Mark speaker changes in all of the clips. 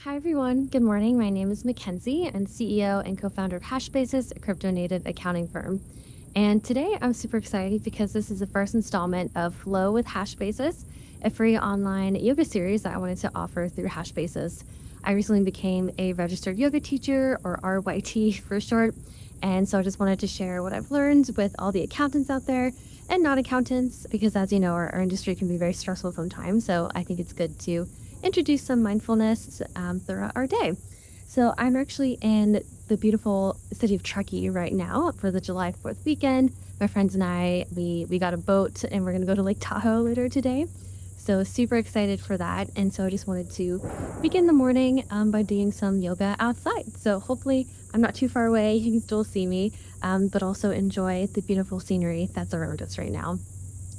Speaker 1: Hi, everyone. Good morning. My name is Mackenzie. I'm CEO and co founder of Hashbasis, a crypto native accounting firm. And today I'm super excited because this is the first installment of Flow with Hashbasis, a free online yoga series that I wanted to offer through Hashbasis. I recently became a registered yoga teacher, or RYT for short. And so I just wanted to share what I've learned with all the accountants out there and non accountants, because as you know, our industry can be very stressful sometimes. So I think it's good to introduce some mindfulness throughout our day. So I'm actually in the beautiful city of Truckee right now for the July 4th weekend. My friends and I, we got a boat and we're going to go to Lake Tahoe later today. So super excited for that. And so I just wanted to begin the morning by doing some yoga outside. So hopefully I'm not too far away. You can still see me, but also enjoy the beautiful scenery that's around us right now.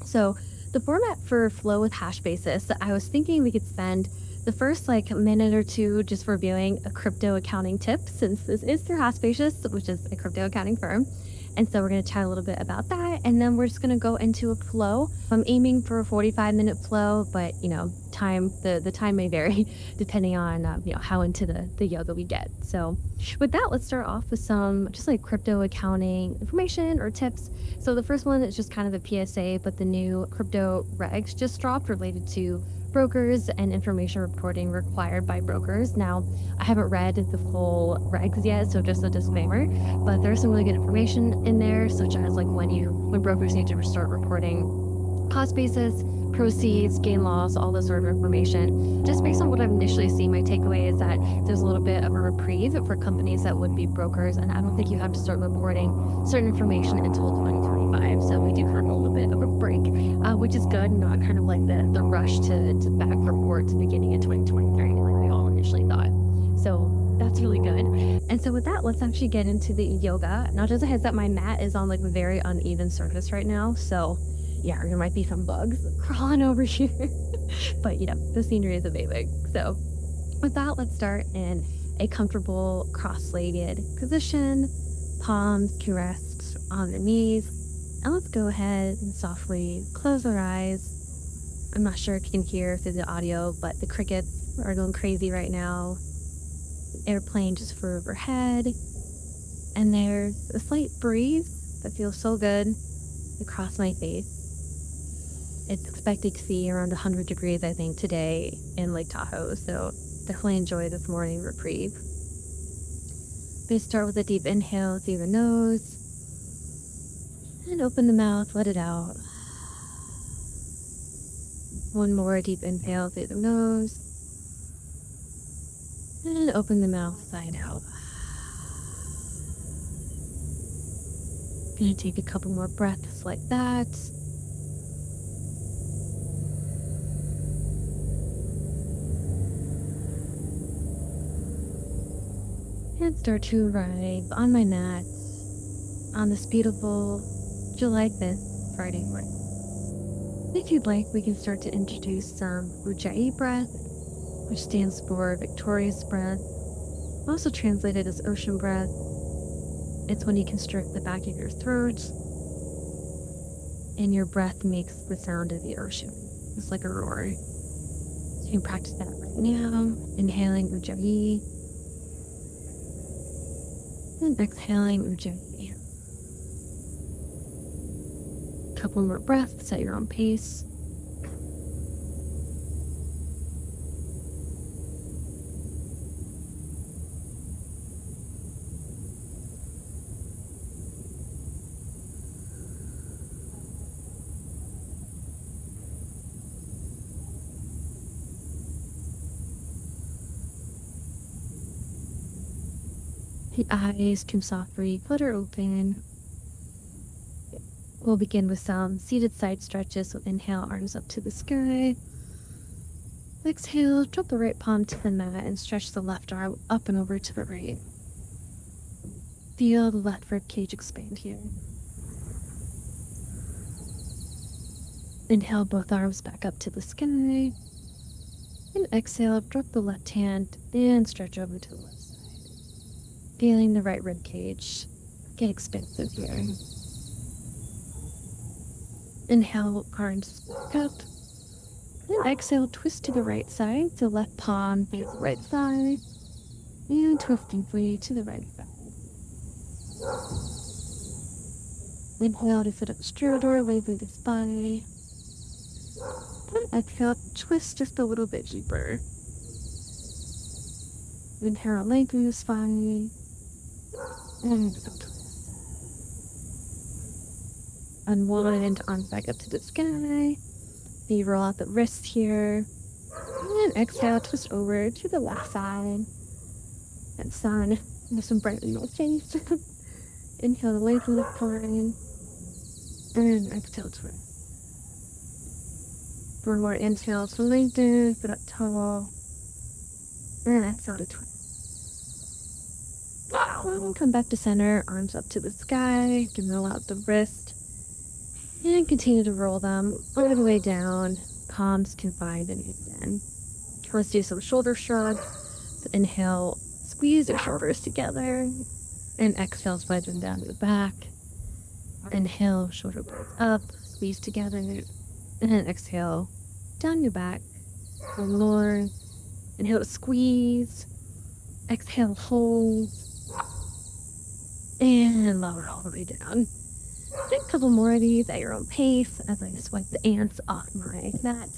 Speaker 1: So the format for Flow with Hashbasis, I was thinking we could spend the first minute or two just reviewing a crypto accounting tip, since this is through Hashbasis, which is a crypto accounting firm. And so we're going to chat a little bit about that, and then we're just going to go into a flow. I'm aiming for a 45-minute flow, but the time may vary depending on how into the yoga we get. So with that, let's start off with some just like crypto accounting information or tips. So the first one is just kind of a PSA, but the new crypto regs just dropped related to brokers and information reporting required by brokers. Now, I haven't read the full regs yet, so just a disclaimer, but there's some really good information in there, such as like when brokers need to start reporting cost basis, proceeds, gain loss, all this sort of information. Just based on what I've initially seen, my takeaway is that there's a little bit of a reprieve for companies that would be brokers, and I don't think you have to start reporting certain information until 2025. So we do have a little bit of a break, which is good, not kind of like the rush to back report to beginning in 2023 like we all initially thought. So that's really good. And so with that, let's actually get into the yoga. Now, just a heads up, my mat is on like a very uneven surface right now, so yeah, there might be some bugs crawling over here, but the scenery is amazing. So with that, let's start in a comfortable cross-legged position, palms can rest on the knees, and let's go ahead and softly close our eyes. I'm not sure if you can hear through the audio, but the crickets are going crazy right now. Airplane just flew overhead, and there's a slight breeze that feels so good across my face. It's expected to be around 100 degrees, I think, today in Lake Tahoe, so definitely enjoy this morning reprieve. We start with a deep inhale through the nose, and open the mouth, let it out. One more deep inhale through the nose, and open the mouth, side out. Gonna take a couple more breaths like that. And start to arrive on my mat on this beautiful July 5th Friday morning. If you'd like, we can start to introduce some Ujjayi breath, which stands for victorious breath, also translated as ocean breath. It's when you constrict the back of your throat and your breath makes the sound of the ocean. It's like a roar. So you can practice that right now. Inhaling Ujjayi and exhaling Ujjayi. Couple more breaths at your own pace. The eyes can softly flutter open. We'll begin with some seated side stretches. So inhale, arms up to the sky. Exhale, drop the right palm to the mat and stretch the left arm up and over to the right. Feel the left rib cage expand here. Inhale, both arms back up to the sky. And exhale, drop the left hand and stretch over to the left side. Feeling the right rib cage get expansive here. Inhale, arms back up. Then exhale, twist to the right side. So left palm face the right side. And twist deeply to the right side. Inhale to sit up straight or away through the spine. Exhale, twist just a little bit deeper. Inhale, lengthen the spine. And exhale, twist. Unwind, arms back up to the sky. You roll out the wrist here. And exhale, twist over to the left side. And sun, with some bright little face. Inhale, lengthen the spine. And exhale, twist. One more inhale to lengthen, sit up tall. And exhale to twist. Wow. Come back to center, arms up to the sky. You can roll out the wrist. And continue to roll them all the way down. Palms confined and again. Let's do some shoulder shrugs. So inhale, squeeze your shoulders together. And exhale, slide them down to the back. Inhale, shoulder blades up, squeeze together. And exhale, down your back. One more. Inhale to squeeze. Exhale, hold. And lower all the way down. Do a couple more of these at your own pace as I swipe the ants off my mat.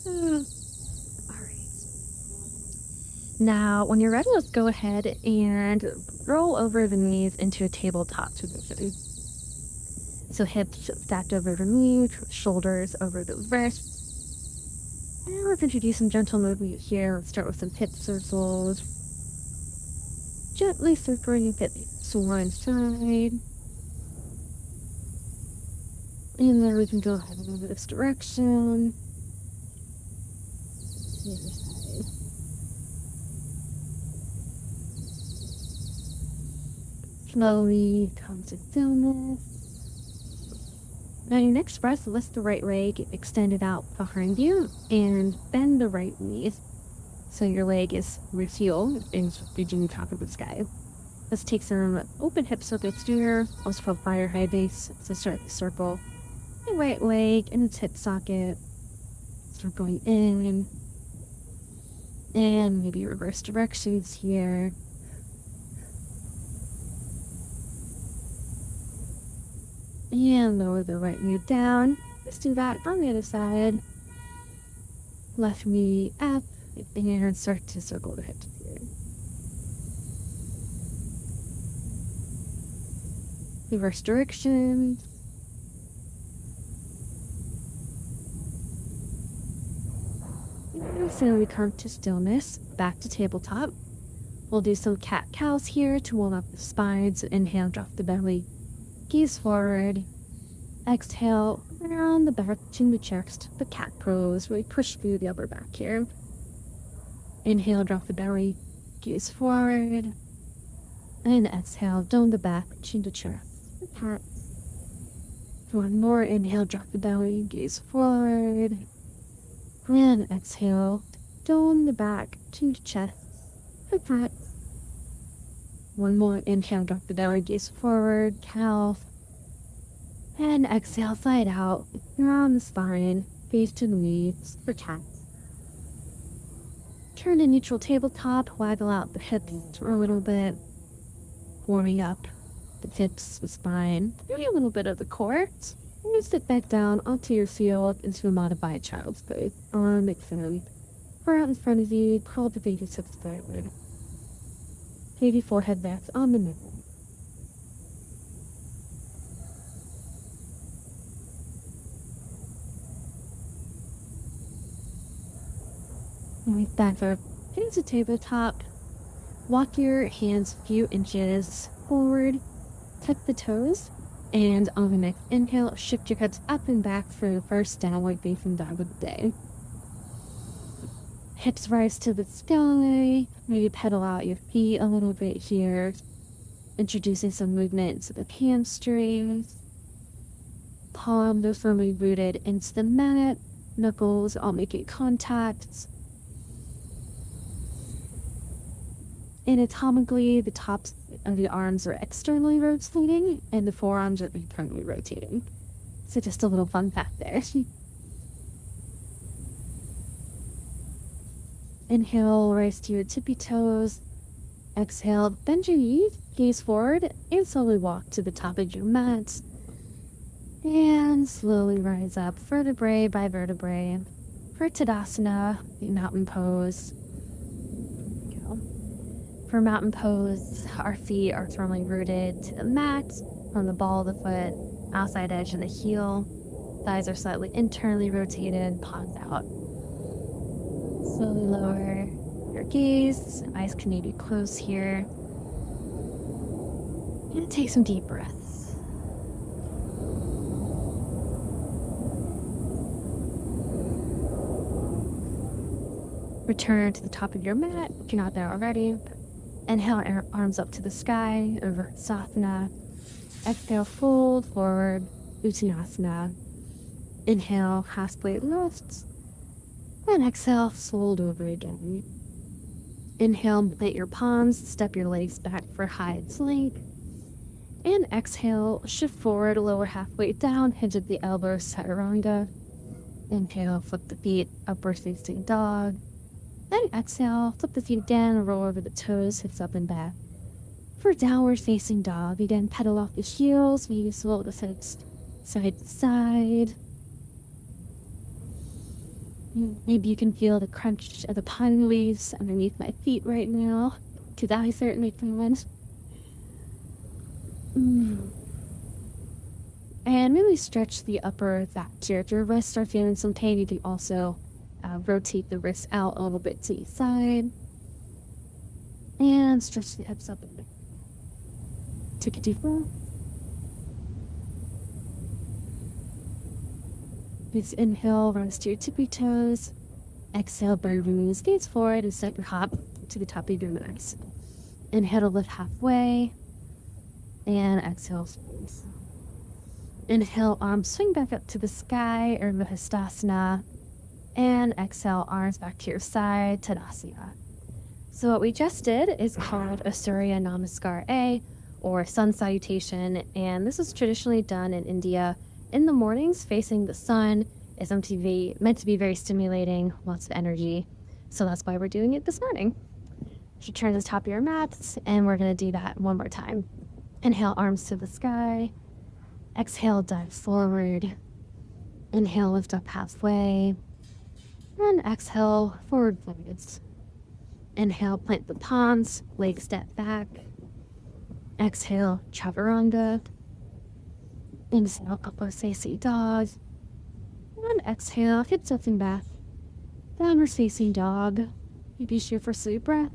Speaker 1: Alright. Now, when you're ready, let's go ahead and roll over the knees into a tabletop position. So hips stacked over the knees, shoulders over the wrists. And let's introduce some gentle movement here. Let's start with some hip circles. Gently circling hips to one side. And then we can go ahead and move this direction. The other side. Slowly come to stillness. Now your next breath, lift the right leg extended out behind you and bend the right knee. So your leg is revealed and reaching the top of the sky. Let's take some open hip circles here, also called fire high base. So start the circle. The right leg in its hip socket. Start going in. And maybe reverse directions here. And lower the right knee down. Let's do that on the other side. Left knee up. And start to circle the hips here. Reverse directions. So we come to stillness, back to tabletop. We'll do some cat-cows here to warm up the spine. So inhale, drop the belly, gaze forward. Exhale, around the back, chin to chest, the cat pose. Really push through the upper back here. Inhale, drop the belly, gaze forward. And exhale, dome the back, chin to chest, the cat. One more, inhale, drop the belly, gaze forward. And exhale, dome the back, chin to chest, the cat. One more, inhale, drop the belly, gaze forward, cow. And exhale, slide out, around the spine, face to the knees, for cat. Turn to neutral tabletop, waggle out the hips for a little bit, warming up the hips, the spine, maybe a little bit of the core. And you sit back down onto your field into a modified child's pose. Arm extend, far out in front of you, curl the fingertips forward. Maybe forehead back on the middle. And with that, hands to tabletop. Walk your hands a few inches forward. Tuck the toes. And on the next inhale, shift your hips up and back for the first downward facing dog of the day. Hips rise to the sky. Maybe pedal out your feet a little bit here. Introducing some movement to the hamstrings. Palms are firmly rooted into the mat. Knuckles all making contact. Anatomically, the tops of the arms are externally rotating and the forearms are internally rotating. So just a little fun fact there. Inhale, rise to your tippy toes. Exhale, bend your knees, gaze forward, and slowly walk to the top of your mat. And slowly rise up vertebrae by vertebrae for Tadasana, the mountain pose. Go. For mountain pose, our feet are firmly rooted to the mat from the ball of the foot, outside edge of the heel. Thighs are slightly internally rotated, palms out. Slowly lower your gaze, eyes can maybe close here. And take some deep breaths. Return to the top of your mat if you're not there already. Inhale, arms up to the sky, over Sasana. Exhale, fold forward, Uttanasana. Inhale, half split lifts. And exhale, fold over again. Inhale, plant your palms, step your legs back for high plank. And exhale, shift forward, lower halfway down, hinge at the elbows, chaturanga. Inhale, flip the feet, upward facing dog. Then exhale, flip the feet again, roll over the toes, hips up and back. For downward facing dog, again, pedal off the heels, maybe swirl the hips side to side. Maybe you can feel the crunch of the pine leaves underneath my feet right now, because I certainly can. And really stretch the upper back here. If your wrists are feeling some pain, you can also rotate the wrists out a little bit to each side. And stretch the hips up and back. Take a deep breath. Please inhale, rise to your tippy toes. Exhale, bend your knees, gaze forward, and set your hop to the top of your mat. Inhale to lift halfway. And exhale, squeeze. Inhale, arms swing back up to the sky, or Mahastasana. And exhale, arms back to your side, Tadasana. So what we just did is called a Surya Namaskar A, or sun salutation, and this is traditionally done in India in the mornings facing the sun. Is meant to be very stimulating, lots of energy. So that's why we're doing it this morning. You turn to the top of your mats, and we're going to do that one more time. Inhale, arms to the sky. Exhale, dive forward. Inhale, lift up halfway. And exhale, forward folds. Inhale, plant the palms, legs step back. Exhale, chaturanga. Inhale, upward facing dog. And exhale, hips up and back. Downward facing dog. Maybe shoot for sleep breath.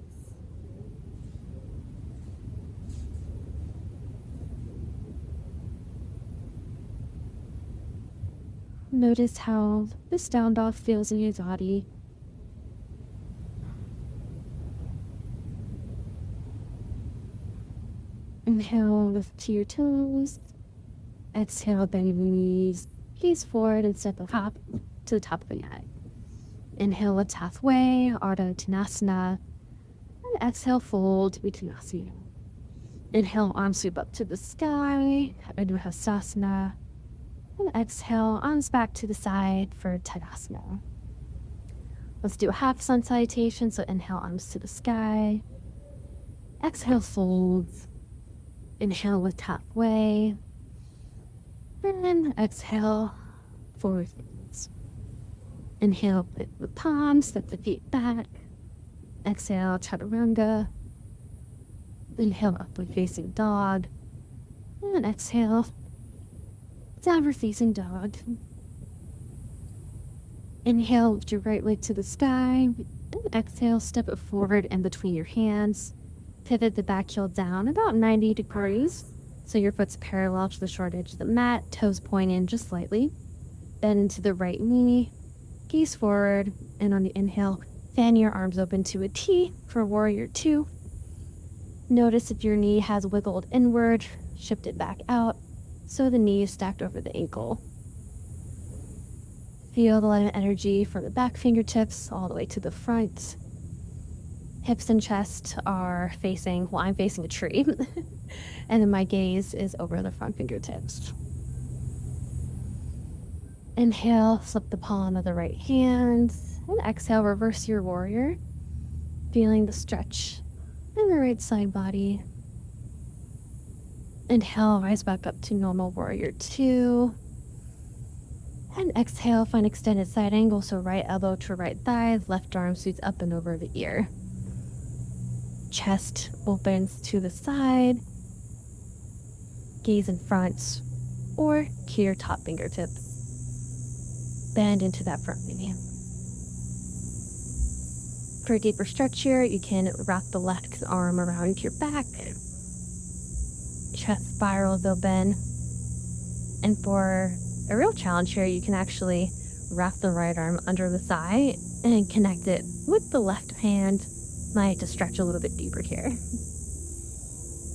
Speaker 1: Notice how this down dog feels in your body. Inhale, lift to your toes. Exhale, bend your knees, gaze forward and step up hop to the top of the mat. Inhale, lift halfway, Ardha Uttanasana. And exhale, fold to Uttanasana. Inhale, arms sweep up to the sky, Mahastasana. And exhale, arms back to the side for Tadasana. Let's do a half sun salutation. So inhale, arms to the sky. Exhale, folds. Inhale, lift halfway. And exhale, forward folds. Inhale, plant the palms, step the feet back. Exhale, chaturanga. Inhale, upward facing dog. And exhale, downward facing dog. Inhale, lift your right leg to the sky. And exhale, step it forward and between your hands. Pivot the back heel down about 90 degrees. So your foot's parallel to the short edge of the mat, toes pointing just slightly. Bend to the right knee, gaze forward, and on the inhale, fan your arms open to a T for Warrior 2. Notice if your knee has wiggled inward, shift it back out, so the knee is stacked over the ankle. Feel the light of energy from the back fingertips all the way to the front. Hips and chest are facing, well, I'm facing a tree. And then my gaze is over the front fingertips. Inhale, flip the palm of the right hand. And exhale, reverse your warrior. Feeling the stretch in the right side body. Inhale, rise back up to normal warrior 2. And exhale, find extended side angle, so right elbow to right thigh, left arm shoots up and over the ear. Chest opens to the side, gaze in front, or to your top fingertip. Bend into that front knee. For a deeper stretch here, you can wrap the left arm around your back. Chest spirals open. And for a real challenge here, you can actually wrap the right arm under the thigh and connect it with the left hand. Might to stretch a little bit deeper here.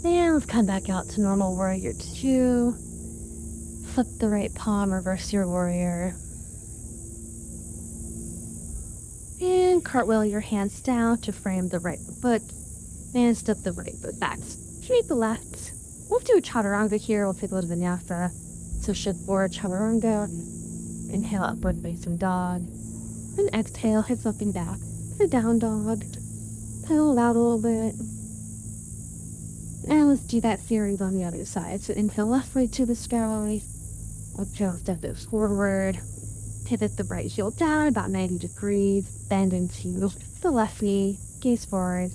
Speaker 1: And let's come back out to normal warrior 2. Flip the right palm, reverse your warrior. And cartwheel your hands down to frame the right foot. And step the right foot back. Straight the left. We'll do a chaturanga here. We'll take a little vinyasa. So shift forward, chaturanga. Inhale, upward facing dog. And exhale, hips up and back. To down dog. Pull out a little bit. And let's do that series on the other side. So inhale left way to the sky. Exhale, step it forward. Pivot the right heel down about 90 degrees. Bend into the left knee. Gaze forward.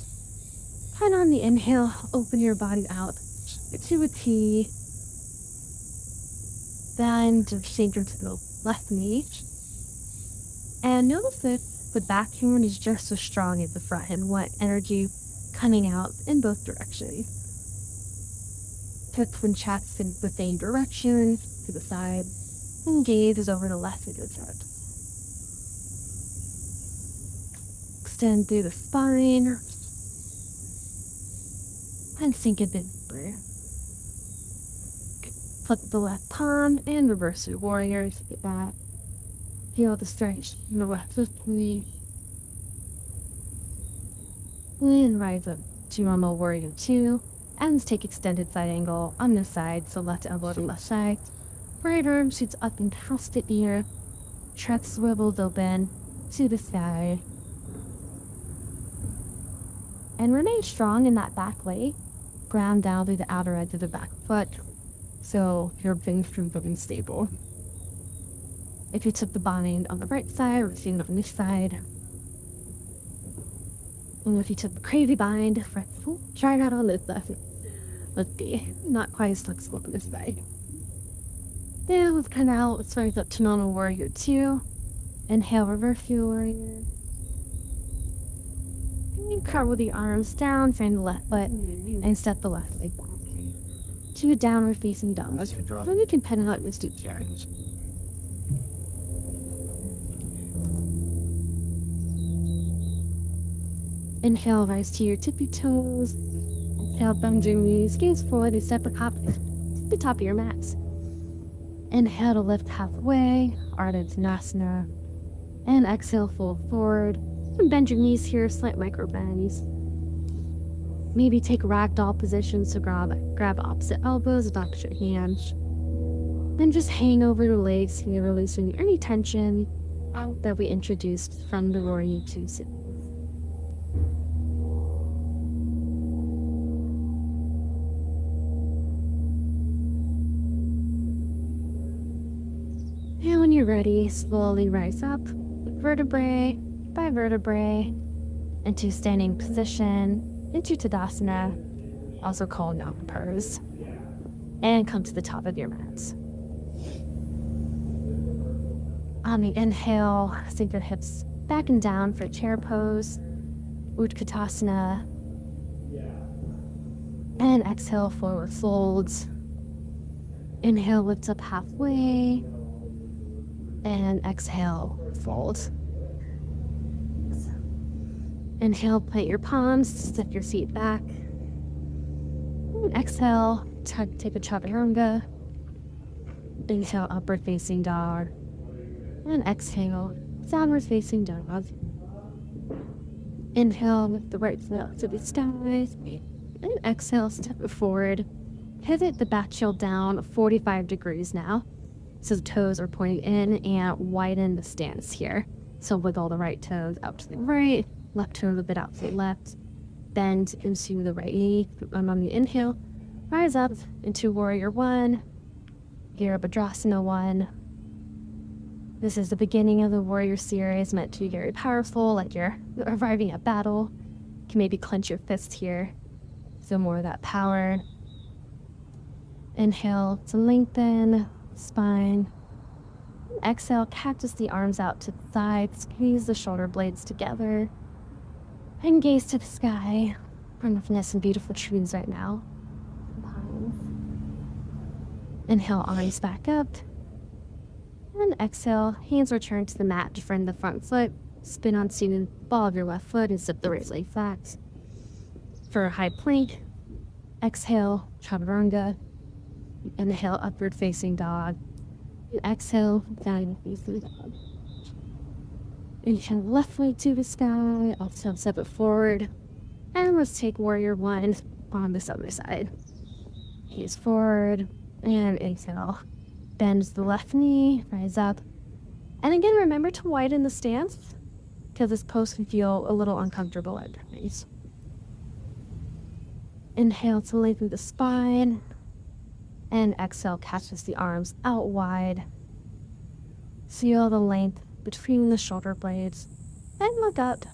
Speaker 1: And on the inhale, open your body out to a T. Bend the shoulder to the left knee. And notice that the back hand is just as strong as the front hand. Want energy coming out in both directions. Hips and chest in the same direction to the side. And gaze is over the left of your chest. Extend through the spine. And sink a bit deeper. Flip the left palm and reverse your warrior to get that. Feel the stretch in the left knee. And rise up to normal warrior 2. And let's take extended side angle on this side. So left elbow to left side. Right arm shoots up and past the ear. Chest swivels open to the sky. And remain strong in that back leg. Ground down through the outer edge of the back foot. So your base is really stable. If you took the bind on the right side, receiving on this side. And if you took the crazy bind, try that on this side. Let's see, not quite as flexible on this side. Then let's come out, let's rise up to normal warrior 2. Inhale, reverse your warrior. And cartwheel the arms down, find the left foot, and step the left leg back. To a downward facing dog. Then you can pen out this deep here. Inhale, rise to your tippy toes. Exhale, bend your knees, gaze forward, and step up to the top of your mat. Inhale to lift halfway, Ardha Uttanasana. And exhale, fold forward. And bend your knees here, slight micro bends. Maybe take ragdoll position, so grab opposite elbows, adopt your hands. Then just hang over your legs here, releasing any tension that we introduced from the warrior 2 sit. And when you're ready, slowly rise up, vertebrae by vertebrae, into standing position, into Tadasana, also called mountain pose, and come to the top of your mat. On the inhale, sink your hips back and down for chair pose, Utkatasana, and exhale, forward folds. Inhale, lift up halfway, and exhale, fold. Inhale, plant your palms, step your feet back. And exhale, take a chaturanga. Inhale, upward facing dog. And exhale, downward facing dog. Inhale, lift the right foot up to the sky. And exhale, step it forward. Pivot the back heel down 45 degrees now. So the toes are pointing in, and widen the stance here. So wiggle the right toes out to the right left toe a little bit out to the left, bend into the right knee. On the inhale, rise up into Warrior One, Virabhadrasana One. This is the beginning of the Warrior series, meant to be very powerful, like you're arriving at battle. You can maybe clench your fist here, so more of that power. Inhale to lengthen spine. Exhale, cactus the arms out to the side, squeeze the shoulder blades together, and gaze to the sky. Wonderful and beautiful trees right now. Pines. Inhale, arms back up. And exhale, hands return to the mat to friend the front foot. Spin onto the ball of your left foot and zip the right leg flat. For a high plank, exhale, chaturanga. Inhale, upward facing dog. Exhale, down facing dog. Inhale, left leg to the sky. Also step it forward. And let's take Warrior One on this other side. Gaze forward. And exhale. Bend the left knee, rise up. And again, remember to widen the stance, because this pose can feel a little uncomfortable at times. Inhale to lengthen the spine. And exhale, catches the arms out wide. Feel the length between the shoulder blades. And look up.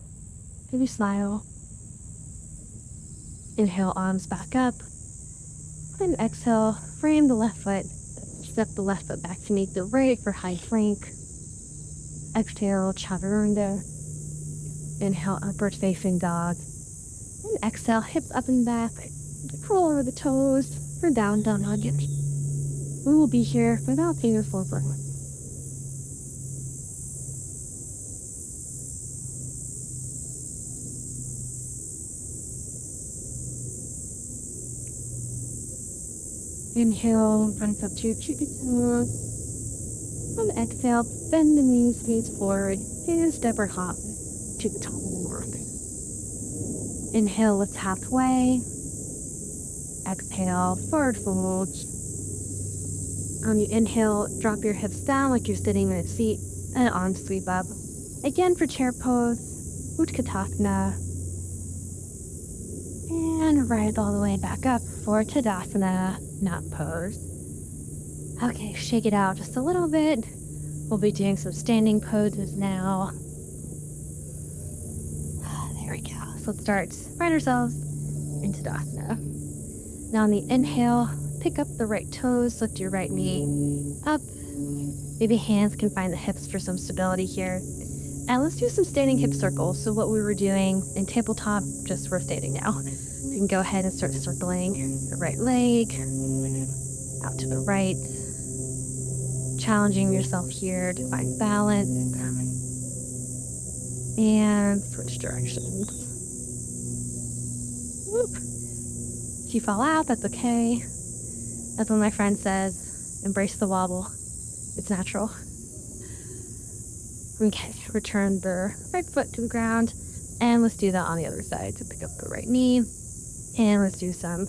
Speaker 1: Maybe smile. Inhale, arms back up. And exhale, frame the left foot. Step the left foot back to meet the right for high plank. Exhale, chaturanga. Inhale, upward facing dog. And exhale, hips up and back. Roll over the toes for down dog. We will be here without finger forward. Inhale, front up to your cheeky toes. And exhale, bend the knees, gaze forward, and step or hop to the top of the work. Inhale, lift halfway. Exhale, forward fold. On the inhale, drop your hips down like you're sitting in a seat, and arms sweep up. Again for chair pose, Utkatasana. And right all the way back up for Tadasana, not pose. Okay, shake it out just a little bit. We'll be doing some standing poses now. There we go. So let's start right ourselves into Tadasana. Now on the inhale, pick up the right toes, lift your right knee up. Maybe hands can find the hips for some stability here. And let's do some standing hip circles. So what we were doing in tabletop, just rotating now. You can go ahead and start circling the right leg, out to the right. Challenging yourself here to find balance. And switch directions. Whoop. If you fall out, that's okay. As one of my friends says, embrace the wobble. It's natural. Okay, return the right foot to the ground, and let's do that on the other side. So pick up the right knee, and let's do some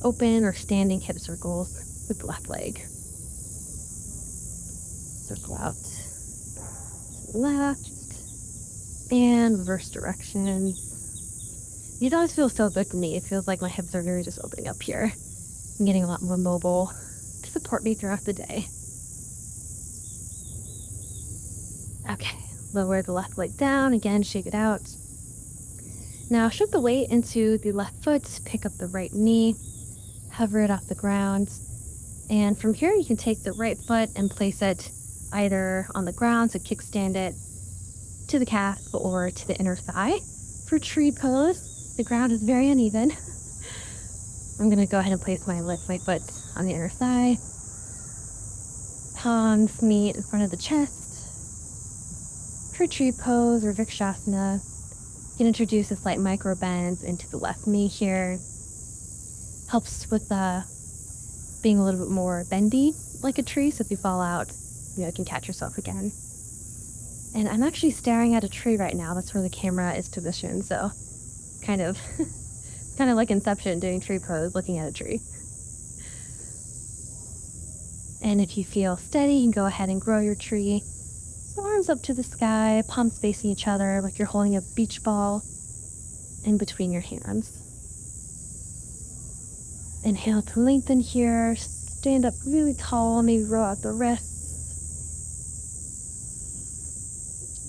Speaker 1: open or standing hip circles with the left leg. Circle out to the left, and reverse directions. These always feel so good to me. It feels like my hips are really just opening up here. I'm getting a lot more mobile to support me throughout the day. Okay, lower the left leg down. Again, shake it out. Now shift the weight into the left foot. Pick up the right knee. Hover it off the ground. And from here, you can take the right foot and place it either on the ground, so kickstand it to the calf or to the inner thigh. For tree pose, the ground is very uneven. I'm going to go ahead and place my left right foot on the inner thigh. Palms meet in front of the chest. For tree pose or Vrikshasana, you can introduce a slight micro bend into the left knee here. Helps with being a little bit more bendy like a tree, so if you fall out, you can catch yourself again. And I'm actually staring at a tree right now. That's where the camera is positioned, so kind of like Inception, doing tree pose, looking at a tree. And if you feel steady, you can go ahead and grow your tree. The arms up to the sky, palms facing each other like you're holding a beach ball in between your hands. Inhale to lengthen here. Stand up really tall, maybe roll out the wrists.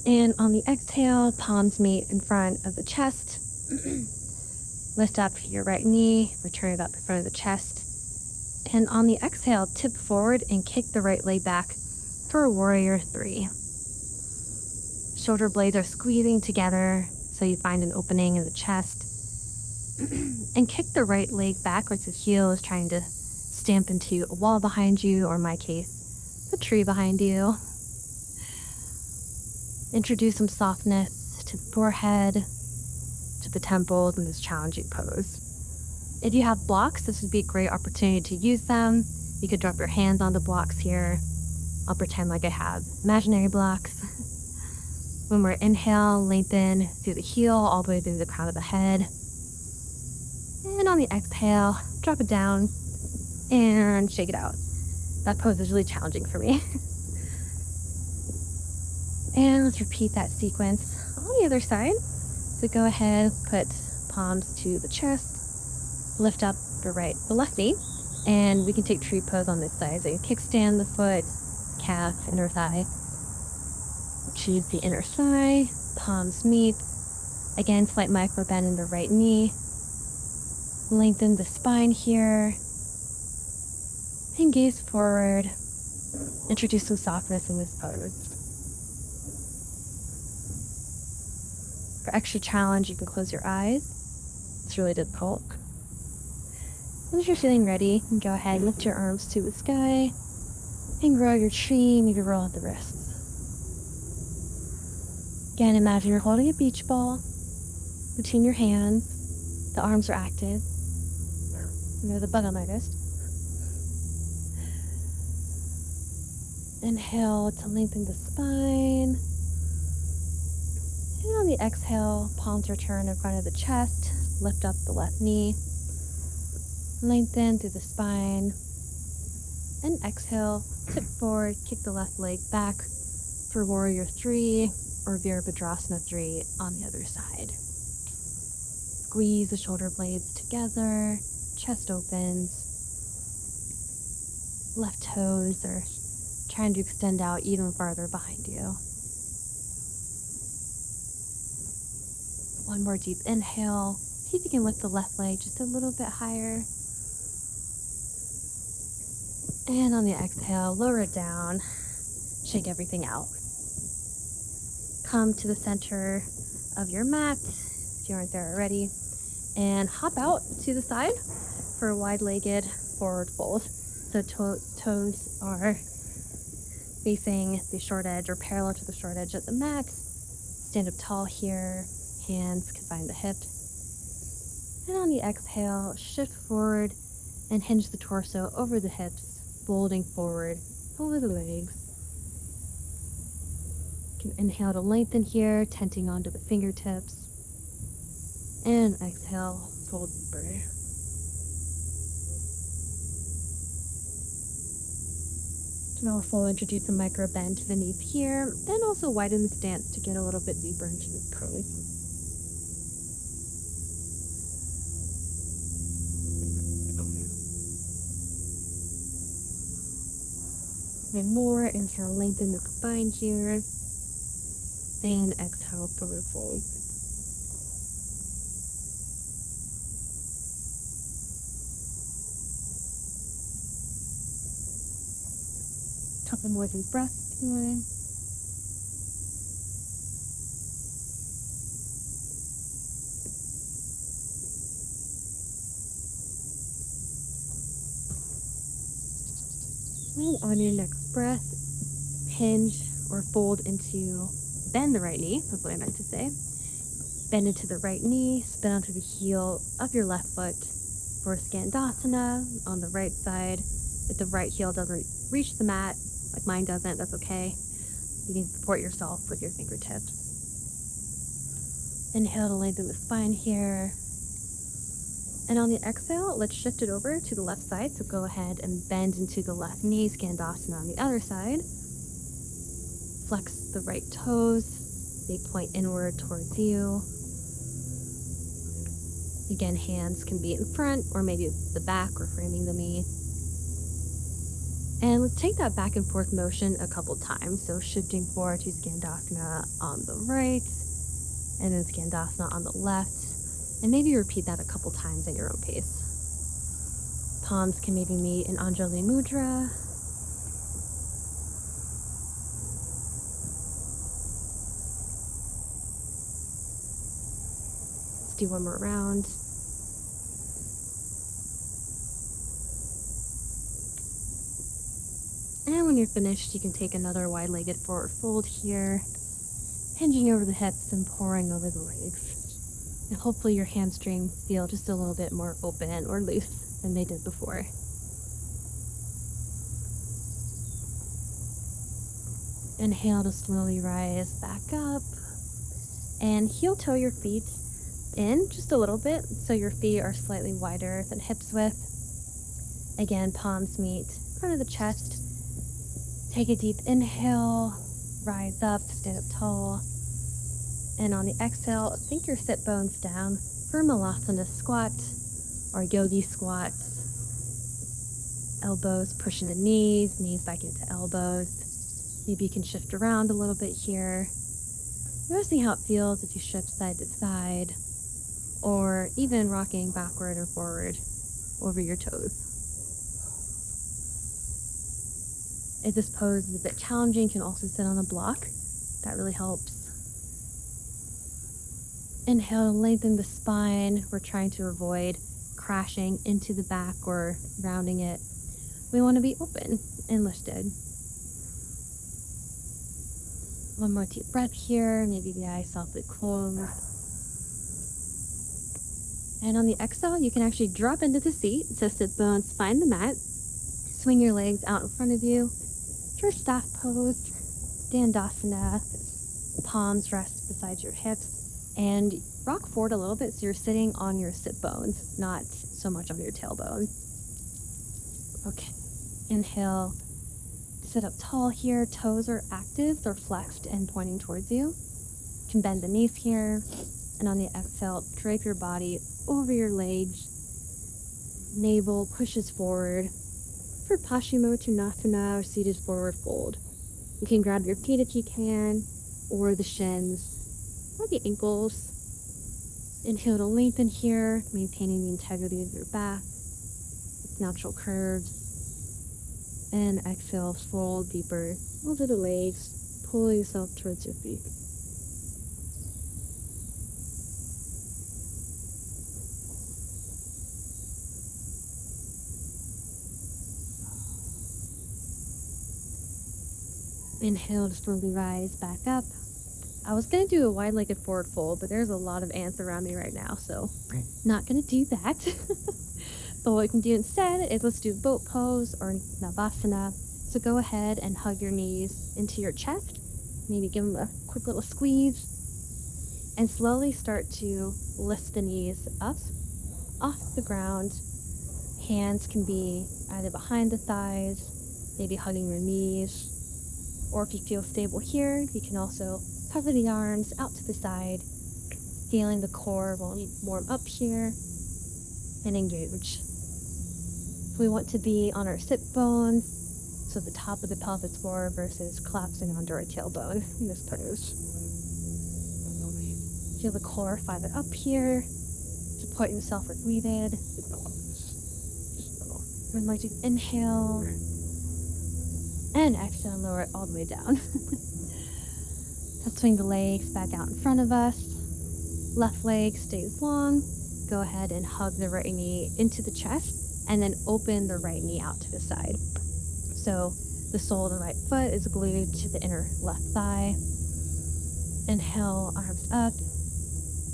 Speaker 1: And on the exhale, palms meet in front of the chest. Lift up your right knee, return it up in front of the chest. And on the exhale, tip forward and kick the right leg back for warrior 3. Shoulder blades are squeezing together so you find an opening in the chest. And kick the right leg back like the heel is trying to stamp into a wall behind you, or in my case, the tree behind you. Introduce some softness to the forehead, to the temples in this challenging pose. If you have blocks, this would be a great opportunity to use them. You could drop your hands on the blocks here. I'll pretend like I have imaginary blocks. When we're inhale, lengthen through the heel all the way through the crown of the head. And on the exhale, drop it down and shake it out. That pose is really challenging for me. And let's repeat that sequence on the other side. So go ahead, put palms to the chest, lift up the left knee, and we can take tree pose on this side. So you kickstand the foot, calf, inner thigh. Choose the inner thigh, palms meet. Again, slight micro bend in the right knee. Lengthen the spine here. And gaze forward. Introduce some softness in this pose. For extra challenge, you can close your eyes. It's really difficult. Once you're feeling ready, you can go ahead and lift your arms to the sky and grow your tree, maybe roll out the wrists. Again, imagine you're holding a beach ball between your hands. The arms are active. The bug on my wrist. Inhale to lengthen the spine. And on the exhale, palms return in front of the chest. Lift up the left knee. Lengthen through the spine. And exhale, tip forward, kick the left leg back for warrior 3 or Virabhadrasana 3 on the other side. Squeeze the shoulder blades together. Chest opens. Left toes are trying to extend out even farther behind you. One more deep inhale. See if you can lift the left leg just a little bit higher. And on the exhale, lower it down. Shake everything out. Come to the center of your mat, if you aren't there already, and hop out to the side for a wide-legged forward fold. So toes are facing the short edge or parallel to the short edge of the mat. Stand up tall here. Hands can find the hips. And on the exhale, shift forward and hinge the torso over the hips, folding forward over the legs. You can inhale to lengthen here, tenting onto the fingertips. And exhale, fold deeper. And also introduce a micro bend to the knees here, and also widen the stance to get a little bit deeper into this pose. And more, inhale, lengthen the spine here. And exhale, forward fold. Couple more deep breaths here. And on your next breath, hinge or fold into, bend the right knee, that's what I meant to say. Bend into the right knee, spin onto the heel of your left foot for Skandasana on the right side. If the right heel doesn't reach the mat, like mine doesn't, that's okay. You can support yourself with your fingertips. Inhale to lengthen the spine here. And on the exhale, let's shift it over to the left side. So go ahead and bend into the left knee, Skandasana on the other side. Flex the right toes. They point inward towards you. Again, hands can be in front or maybe the back or framing the knee. And let's take that back and forth motion a couple times. So shifting forward to Skandasana on the right and then Skandasana on the left. And maybe repeat that a couple times at your own pace. Palms can maybe meet in Anjali Mudra. Let's do one more round. And when you're finished, you can take another wide-legged forward fold here, hinging over the hips and pouring over the legs. And hopefully your hamstrings feel just a little bit more open or loose than they did before. Inhale to slowly rise back up. And heel toe your feet in just a little bit so your feet are slightly wider than hips width. Again, palms meet in front of the chest. Take a deep inhale, rise up, stand up tall. And on the exhale, sink your sit bones down for Malasana squat or yogi squat. Elbows pushing the knees back into elbows. Maybe you can shift around a little bit here. Noticing how it feels if you shift side to side or even rocking backward or forward over your toes. If this pose is a bit challenging, you can also sit on a block. That really helps. Inhale, lengthen the spine. We're trying to avoid crashing into the back or rounding it. We want to be open and lifted. One more deep breath here. Maybe the eyes softly close. And on the exhale, you can actually drop into the seat. So sit bones, find the mat. Swing your legs out in front of you. For staff pose, Dandasana. Palms rest beside your hips. And rock forward a little bit so you're sitting on your sit bones, not so much on your tailbone. Okay. Inhale. Sit up tall here. Toes are active. They're flexed and pointing towards you. You can bend the knees here. And on the exhale, drape your body over your legs. Navel pushes forward for Paschimottanasana or seated forward fold. You can grab your feet if you can, or the shins, or the ankles. Inhale to lengthen here, maintaining the integrity of your back, its natural curves. And exhale, fold deeper over the legs, pull yourself towards your feet. Inhale to slowly rise back up. I was going to do a wide-legged forward fold, but there's a lot of ants around me right now, so not going to do that. But what we can do instead is let's do boat pose or Navasana. So go ahead and hug your knees into your chest. Maybe give them a quick little squeeze. And slowly start to lift the knees up, off the ground. Hands can be either behind the thighs, maybe hugging your knees. Or if you feel stable here, you can also cover the arms out to the side, feeling the core will warm up here and engage. We want to be on our sit bones, so the top of the pelvic floor versus collapsing onto our tailbone in this pose. Feel the core fiber up here, support yourself with breathing. We'd like to inhale. And exhale, lower it all the way down. Let's swing the legs back out in front of us. Left leg stays long. Go ahead and hug the right knee into the chest and then open the right knee out to the side. So the sole of the right foot is glued to the inner left thigh. Inhale, arms up.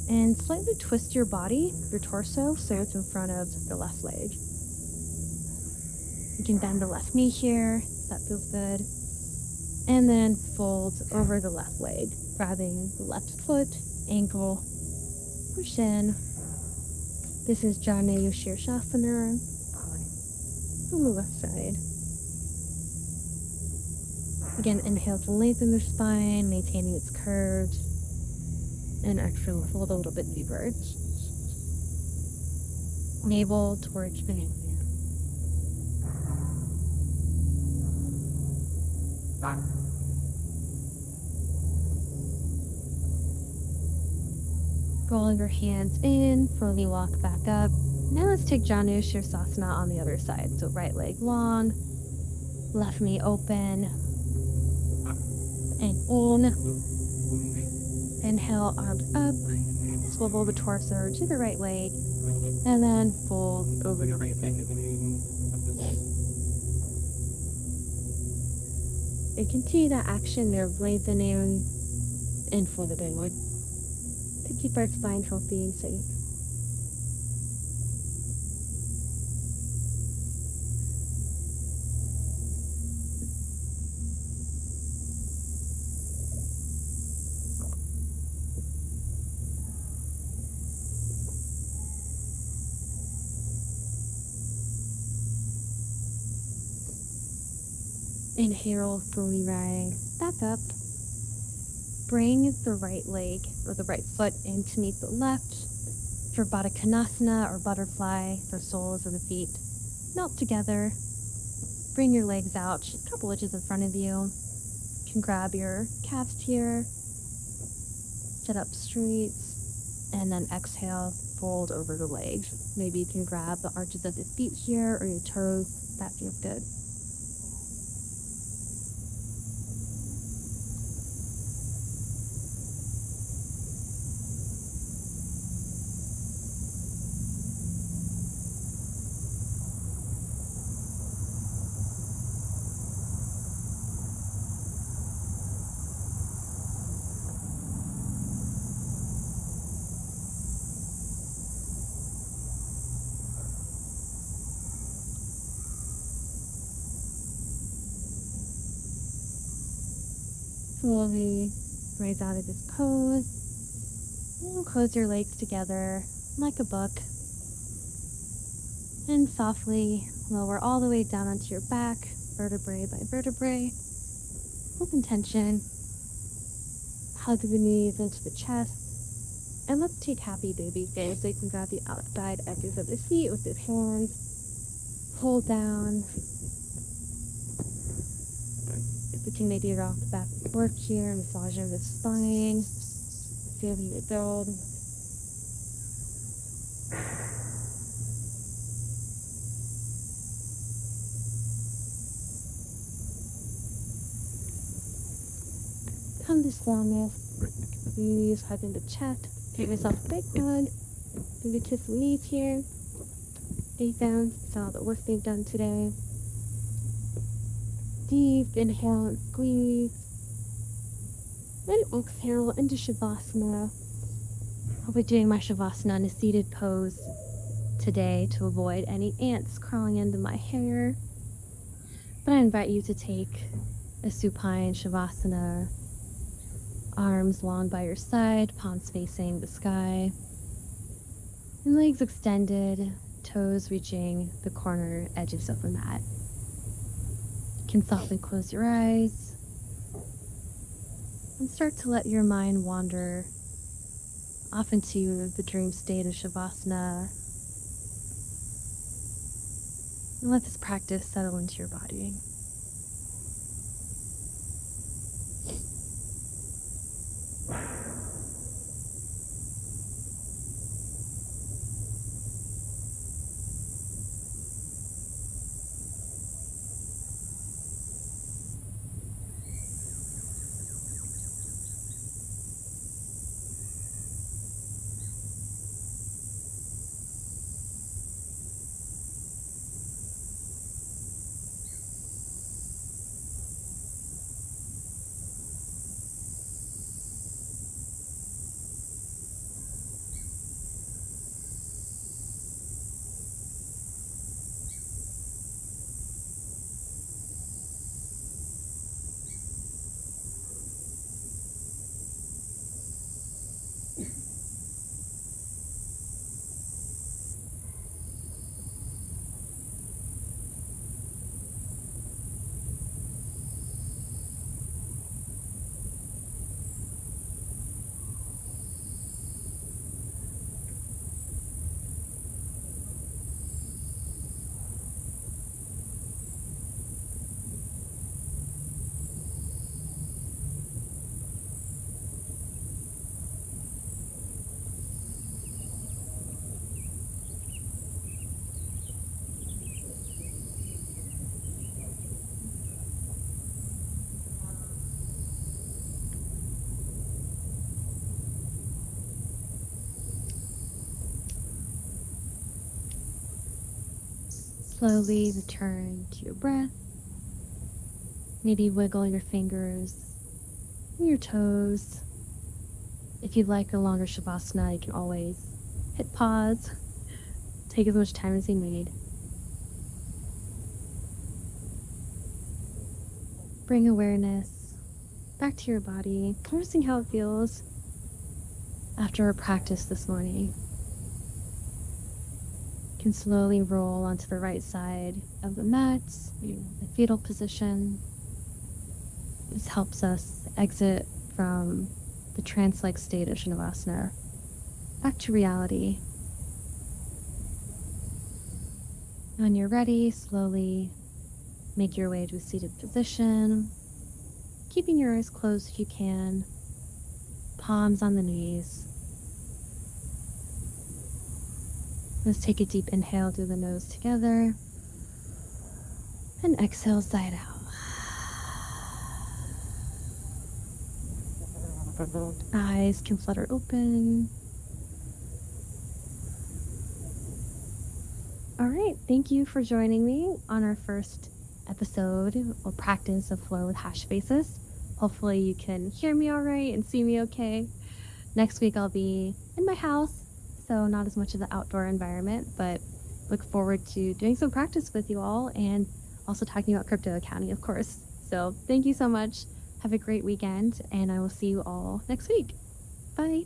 Speaker 1: And slightly twist your body, your torso, so it's in front of the left leg. You can bend the left knee here. That feels good. And then fold over the left leg, grabbing the left foot, ankle, or shin. This is Janu Shirshasana from the left side. Again, inhale to lengthen the spine, maintaining its curves, and exhale, fold a little bit deeper. Navel towards the knee. Rolling your hands in, slowly walk back up. Now let's take Janu Shirsasana on the other side. So right leg long, left knee open, and in. Inhale, arms up, swivel the torso to the right leg, and then fold over the right leg. And continue that action of lengthening and folding inward to keep our spine healthy and safe. Inhale, slowly rise back up. Bring the right leg or the right foot in to meet the left for Baddha Konasana or butterfly, the soles of the feet melt together. Bring your legs out just a couple inches in front of you. You can grab your calves here, sit up straight, and then exhale, fold over the legs. Maybe you can grab the arches of the feet here or your toes. That feels good. Slowly rise out of this pose and close your legs together like a book. And softly lower all the way down onto your back, vertebrae by vertebrae. Open tension. Hug the knees into the chest. And let's take happy baby face. So you can grab the outside edges of the feet with your hands. Hold down. We can maybe rock back and forth here, massaging the spine, feeling it build. Come to stillness. Please hug in the chest. Give yourself a big hug. Fingertips and knees here. Stay down. That's all the work they've done today. Deep inhale and squeeze. And exhale into Shavasana. I'll be doing my Shavasana in a seated pose today to avoid any ants crawling into my hair. But I invite you to take a supine Shavasana. Arms long by your side, palms facing the sky. And legs extended, toes reaching the corner edges of the mat. You can softly close your eyes and start to let your mind wander off into the dream state of Shavasana. And let this practice settle into your body. Slowly return to your breath. Maybe wiggle your fingers and your toes. If you'd like a longer Shavasana, you can always hit pause. Take as much time as you need. Bring awareness back to your body, noticing how it feels after our practice this morning. You can slowly roll onto the right side of the mat, the fetal position. This helps us exit from the trance-like state of Shavasana back to reality. When you're ready, slowly make your way to a seated position, keeping your eyes closed if you can, palms on the knees. Let's take a deep inhale through the nose together, and exhale, side out. Eyes can flutter open. All right, thank you for joining me on our first episode or practice of flow with hash basis. Hopefully you can hear me all right and see me okay. Next week I'll be in my house, so not as much of the outdoor environment, but look forward to doing some practice with you all and also talking about crypto accounting, of course. So thank you so much. Have a great weekend, and I will see you all next week. Bye.